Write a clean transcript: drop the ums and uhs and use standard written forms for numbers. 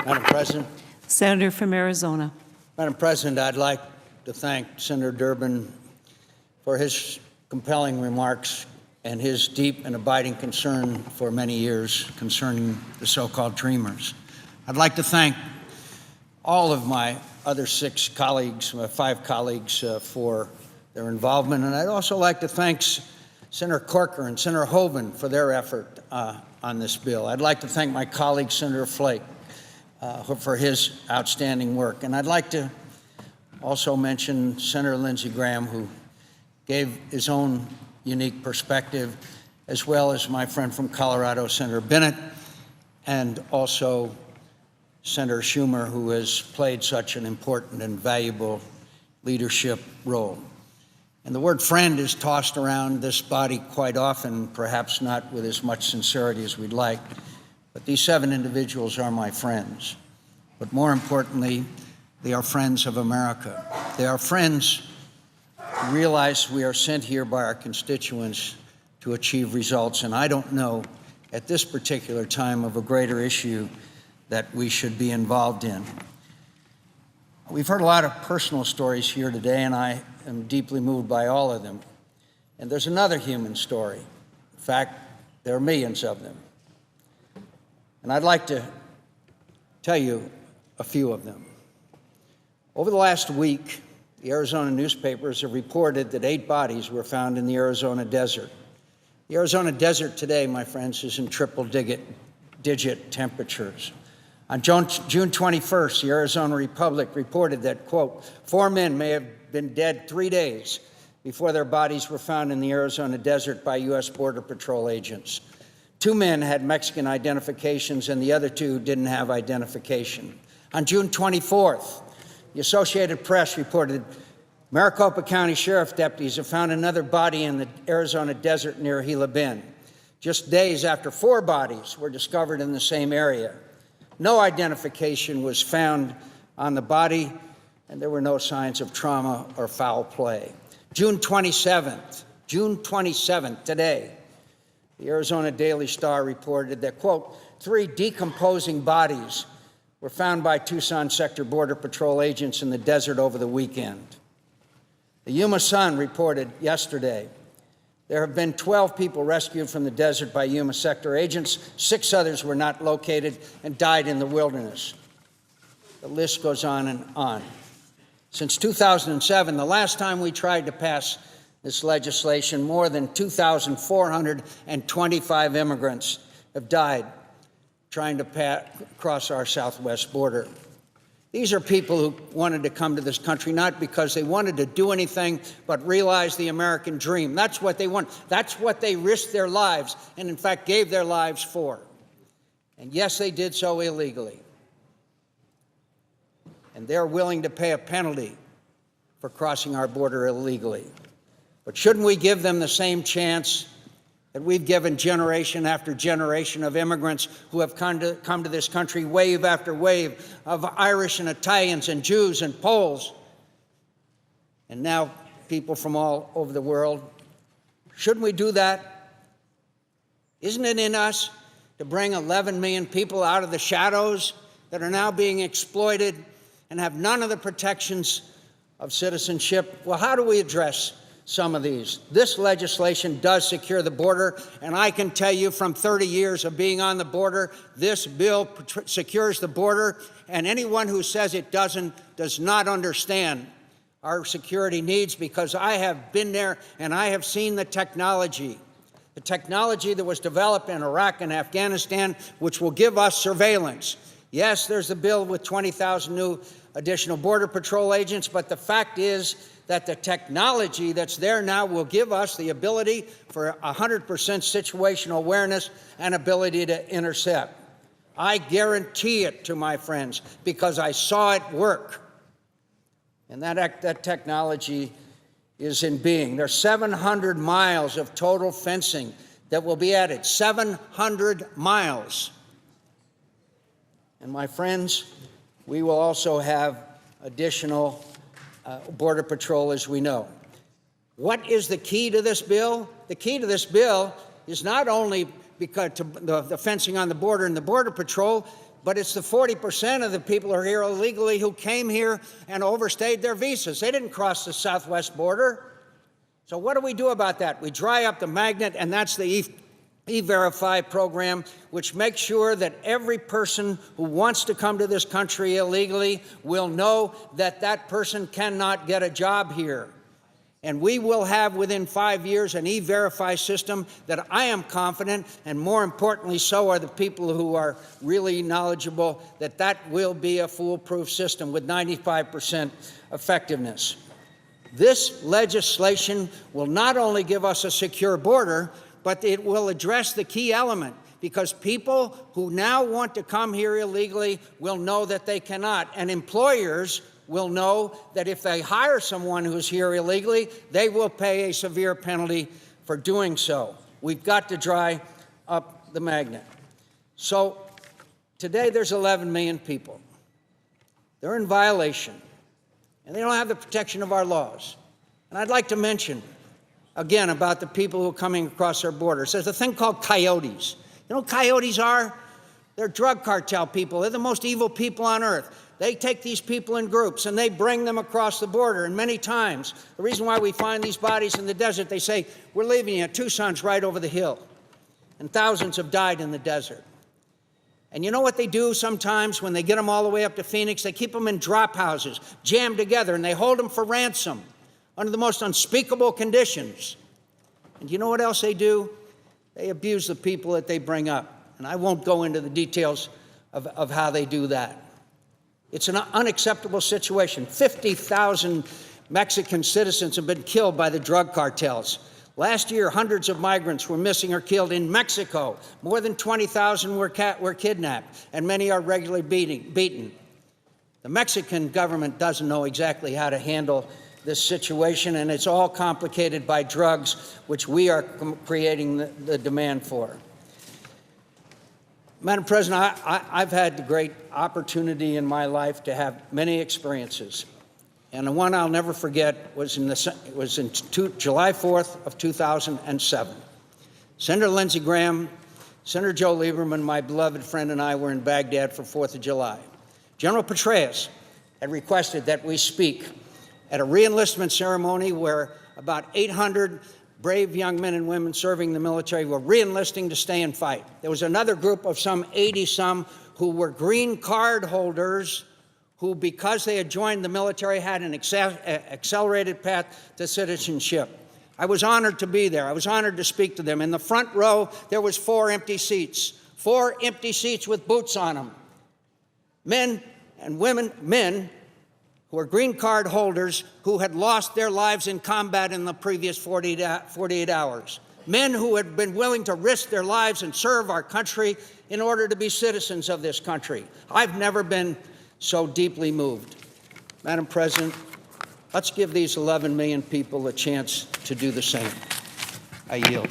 Madam President. Senator from Arizona. Madam President, I'd like to thank Senator Durbin for his compelling remarks and his deep and abiding concern for many years concerning the so-called Dreamers. I'd like to thank all of my other five colleagues for their involvement, and I'd also like to thank Senator Corker and Senator Hoeven for their effort on this bill. I'd like to thank my colleague, Senator Flake, for his outstanding work. And I'd like to also mention Senator Lindsey Graham, who gave his own unique perspective, as well as my friend from Colorado, Senator Bennett, and also Senator Schumer, who has played such an important and valuable leadership role. And the word friend is tossed around this body quite often, perhaps not with as much sincerity as we'd like, but these 7 individuals are my friends. But more importantly, they are friends of America. They are friends who realize we are sent here by our constituents to achieve results, and I don't know at this particular time of a greater issue that we should be involved in. We've heard a lot of personal stories here today, and I am deeply moved by all of them. And there's another human story. In fact, there are millions of them. And I'd like to tell you a few of them. Over the last week, the Arizona newspapers have reported that 8 bodies were found in the Arizona desert. The Arizona desert today, my friends, is in triple-digit temperatures. On June 21st, the Arizona Republic reported that, quote, 4 men may have been dead 3 days before their bodies were found in the Arizona desert by U.S. Border Patrol agents. 2 men had Mexican identifications, and the other 2 didn't have identification. On June 24th, the Associated Press reported Maricopa County Sheriff deputies have found another body in the Arizona desert near Gila Bend, just days after 4 bodies were discovered in the same area. No identification was found on the body, and there were no signs of trauma or foul play. June 27th, today, the Arizona Daily Star reported that, quote, 3 decomposing bodies were found by Tucson Sector Border Patrol agents in the desert over the weekend. The Yuma Sun reported yesterday there have been 12 people rescued from the desert by Yuma Sector agents. 6 others were not located and died in the wilderness. The list goes on and on. Since 2007, the last time we tried to pass this legislation, more than 2,425 immigrants have died trying to cross our southwest border. These are people who wanted to come to this country not because they wanted to do anything, but realize the American dream. That's what they want. That's what they risked their lives and, in fact, gave their lives for. And yes, they did so illegally. And they're willing to pay a penalty for crossing our border illegally. But shouldn't we give them the same chance that we've given generation after generation of immigrants who have come to this country, wave after wave of Irish and Italians and Jews and Poles, and now people from all over the world? Shouldn't we do that? Isn't it in us to bring 11 million people out of the shadows that are now being exploited and have none of the protections of citizenship? Well, how do we address some of these? This legislation does secure the border, and I can tell you from 30 years of being on the border, this bill secures the border, and anyone who says it doesn't does not understand our security needs, because I have been there and I have seen the technology that was developed in Iraq and Afghanistan, which will give us surveillance. Yes, there's a bill with 20,000 new additional Border Patrol agents, but the fact is that the technology that's there now will give us the ability for 100% situational awareness and ability to intercept. I guarantee it to my friends because I saw it work. And that technology is in being. There's 700 miles of total fencing that will be added. 700 miles. And my friends, we will also have additional Border Patrol, as we know. What is the key to this bill? The key to this bill is not only because the fencing on the border and the Border Patrol. but it's the 40% of the people who are here illegally who came here and overstayed their visas. They didn't cross the southwest border. So what do we do about that? We dry up the magnet, and that's the E-Verify program, which makes sure that every person who wants to come to this country illegally will know that that person cannot get a job here. And we will have, within 5 years, an E-Verify system that I am confident, and more importantly, so are the people who are really knowledgeable, that that will be a foolproof system with 95% effectiveness. This legislation will not only give us a secure border, but it will address the key element, because people who now want to come here illegally will know that they cannot, and employers will know that if they hire someone who's here illegally, they will pay a severe penalty for doing so. We've got to dry up the magnet. So today there's 11 million people. They're in violation, and they don't have the protection of our laws. And I'd like to mention, again, about the people who are coming across our borders. There's a thing called coyotes. You know what coyotes are? They're drug cartel people. They're the most evil people on earth. They take these people in groups, and they bring them across the border. And many times, the reason why we find these bodies in the desert, they say, we're leaving you. Tucson's right over the hill. And thousands have died in the desert. And you know what they do sometimes when they get them all the way up to Phoenix? They keep them in drop houses, jammed together, and they hold them for ransom under the most unspeakable conditions. And you know what else they do? They abuse the people that they bring up. And I won't go into the details of how they do that. It's an unacceptable situation. 50,000 Mexican citizens have been killed by the drug cartels. Last year, hundreds of migrants were missing or killed in Mexico. More than 20,000 were kidnapped, and many are regularly beaten. The Mexican government doesn't know exactly how to handle this situation, and it's all complicated by drugs, which we are creating the demand for. Madam President, I've had the great opportunity in my life to have many experiences. And the one I'll never forget was in July 4th of 2007. Senator Lindsey Graham, Senator Joe Lieberman, my beloved friend, and I were in Baghdad for 4th of July. General Petraeus had requested that we speak at a reenlistment ceremony where about 800 brave young men and women serving the military were reenlisting to stay and fight. There was another group of some 80-some who were green card holders who, because they had joined the military, had an accelerated path to citizenship. I was honored to be there. I was honored to speak to them. In the front row, there was 4 empty seats with boots on them. Men and women, men who were green card holders who had lost their lives in combat in the previous 48 hours. Men who had been willing to risk their lives and serve our country in order to be citizens of this country. I've never been so deeply moved. Madam President, let's give these 11 million people a chance to do the same. I yield.